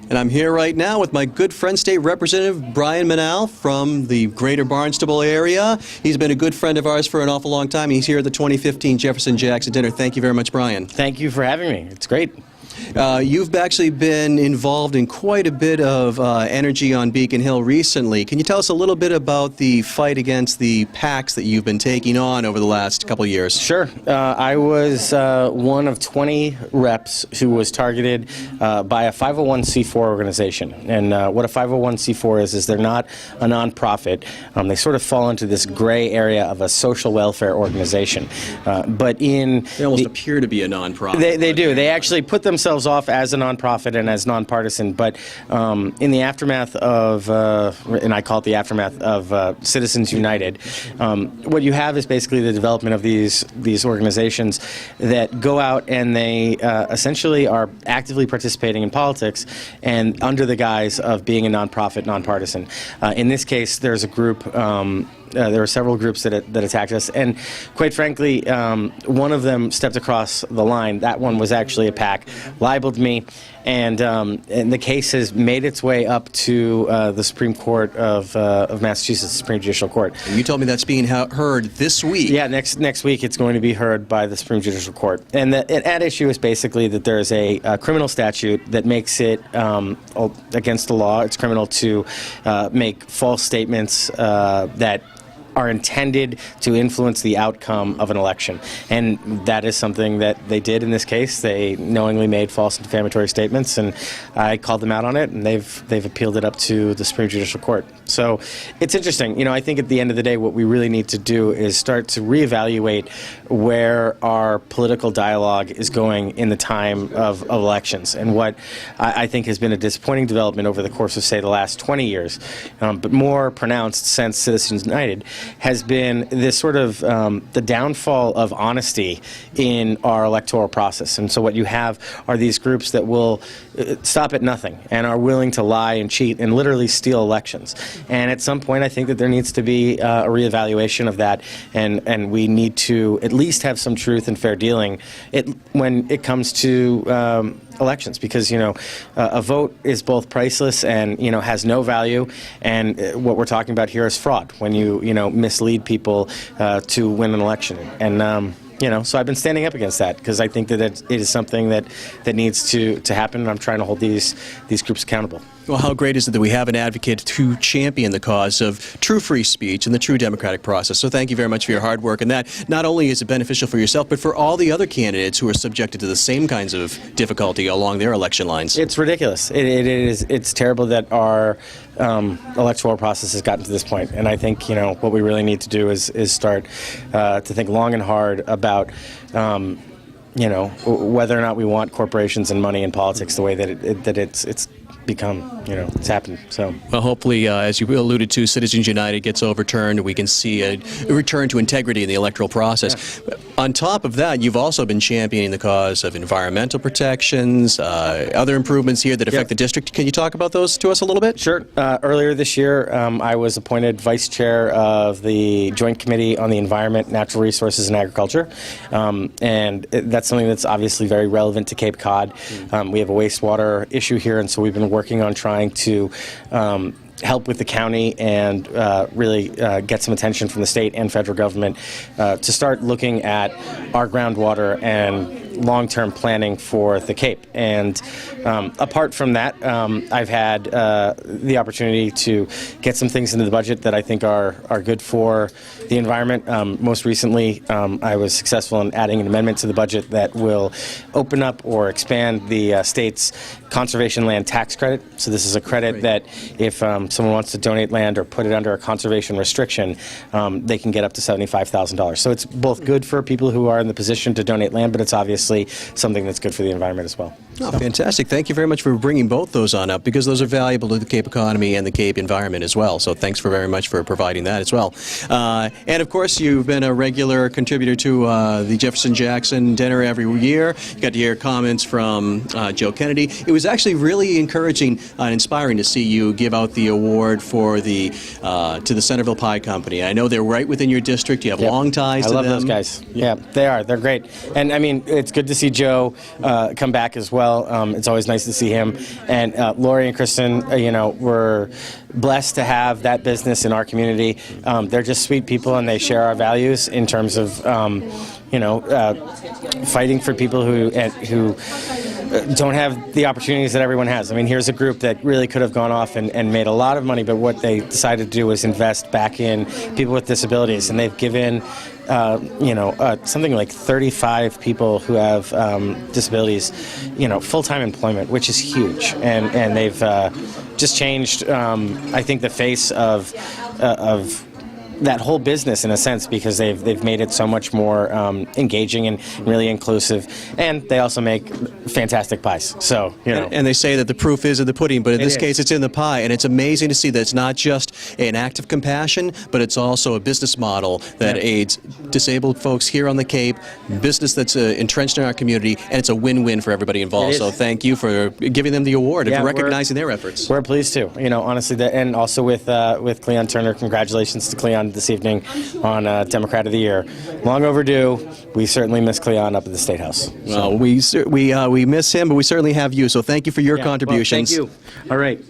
And I'm here right now with my good friend, State Representative Brian Mannal from the greater Barnstable area. He's been a good friend of ours for an awful long time. He's here at the 2015 Jefferson Jacson dinner. Thank you very much, Brian. Thank you for having me. It's great. You've actually been involved in quite a bit of energy on Beacon Hill recently. Can you tell us a little bit about the fight against the PACs that you've been taking on over the last couple of years? Sure. I was one of 20 reps who was targeted by a 501c4 organization. And what a 501c4 is they're not a nonprofit. They sort of fall into this gray area of a social welfare organization. But they almost appear to be a nonprofit. They do. They actually put themselves off as a nonprofit and as nonpartisan, but in the aftermath of, and I call it the aftermath of Citizens United, what you have is basically the development of these organizations that go out and they essentially are actively participating in politics and under the guise of being a nonprofit, nonpartisan. In this case, there's a group. There were several groups that attacked us, and quite frankly, one of them stepped across the line. That one was actually a PAC, libeled me, and the case has made its way up to the Supreme Court of Massachusetts, Supreme Judicial Court. And you told me that's being heard this week. Yeah, next week it's going to be heard by the Supreme Judicial Court. And at issue is basically that there is a criminal statute that makes it against the law. It's criminal to make false statements that are intended to influence the outcome of an election. And that is something that they did in this case. They knowingly made false and defamatory statements, and I called them out on it, and they've appealed it up to the Supreme Judicial Court. So it's interesting. You know, I think at the end of the day, what we really need to do is start to reevaluate where our political dialogue is going in the time of elections. And what I think has been a disappointing development over the course of, say, the last 20 years, but more pronounced since Citizens United, has been this sort of the downfall of honesty in our electoral process. And so what you have are these groups that will stop at nothing and are willing to lie and cheat and literally steal elections. And at some point, I think that there needs to be a reevaluation of that, and we need to at least have some truth and fair dealing when it comes to elections, because a vote is both priceless and has no value, and what we're talking about here is fraud when you mislead people to win an election. And so I've been standing up against that because I think that it is something that needs to happen, and I'm trying to hold these groups accountable. Well, how great is it that we have an advocate to champion the cause of true free speech and the true democratic process. So thank you very much for your hard work. And that not only is it beneficial for yourself, but for all the other candidates who are subjected to the same kinds of difficulty along their election lines. It's ridiculous. It's terrible that our electoral process has gotten to this point. And I think, what we really need to do is start to think long and hard about whether or not we want corporations and money in politics the way that it's become, it's happened. So, well, hopefully, as you alluded to, Citizens United gets overturned, we can see a return to integrity in the electoral process. Yeah. On top of that, you've also been championing the cause of environmental protections, other improvements here that affect the district. Can you talk about those to us a little bit? Sure. Earlier this year, I was appointed vice chair of the Joint Committee on the Environment, Natural Resources, and Agriculture, and that's something that's obviously very relevant to Cape Cod. We have a wastewater issue here, and so we've been working on trying to help with the county and really get some attention from the state and federal government to start looking at our groundwater and long-term planning for the Cape. And apart from that, I've had the opportunity to get some things into the budget that I think are good for the environment. Most recently, I was successful in adding an amendment to the budget that will open up or expand the state's conservation land tax credit. So this is a credit that if someone wants to donate land or put it under a conservation restriction, they can get up to $75,000. So it's both good for people who are in the position to donate land, but it's obviously something that's good for the environment as well. Oh, fantastic. Thank you very much for bringing both those on up, because those are valuable to the Cape economy and the Cape environment as well. So thanks very much for providing that as well. And of course, you've been a regular contributor to the Jefferson Jacson dinner every year. You got to hear comments from Joe Kennedy. It was actually really encouraging and inspiring to see you give out the award for the to the Centerville Pie Company. I know they're right within your district. You have long ties to them. I love those guys. Yeah, they are. They're great. And I mean, it's good to see Joe come back as well. It's always nice to see him. And Lori and Kristen, we're blessed to have that business in our community. They're just sweet people, and they share our values in terms of, fighting for people who don't have the opportunities that everyone has. I mean, here's a group that really could have gone off and made a lot of money, but what they decided to do was invest back in people with disabilities, and they've given something like 35 people who have disabilities, full-time employment, which is huge, and they've just changed, I think, the face of that whole business in a sense, because they've made it so much more engaging and really inclusive, and they also make fantastic pies. So and they say that the proof is in the pudding, but in this case, it's in the pie, and it's amazing to see that it's not just an act of compassion, but it's also a business model that aids disabled folks here on the Cape, business that's entrenched in our community, and it's a win-win for everybody involved. So thank you for giving them the award and for recognizing their efforts. We're pleased to, honestly, and also with Cleon Turner. Congratulations to Cleon this evening on Democrat of the Year. Long overdue. We certainly miss Cleon up at the State House. Well, we miss him, but we certainly have you. So thank you for your contributions. Well, thank you. All right.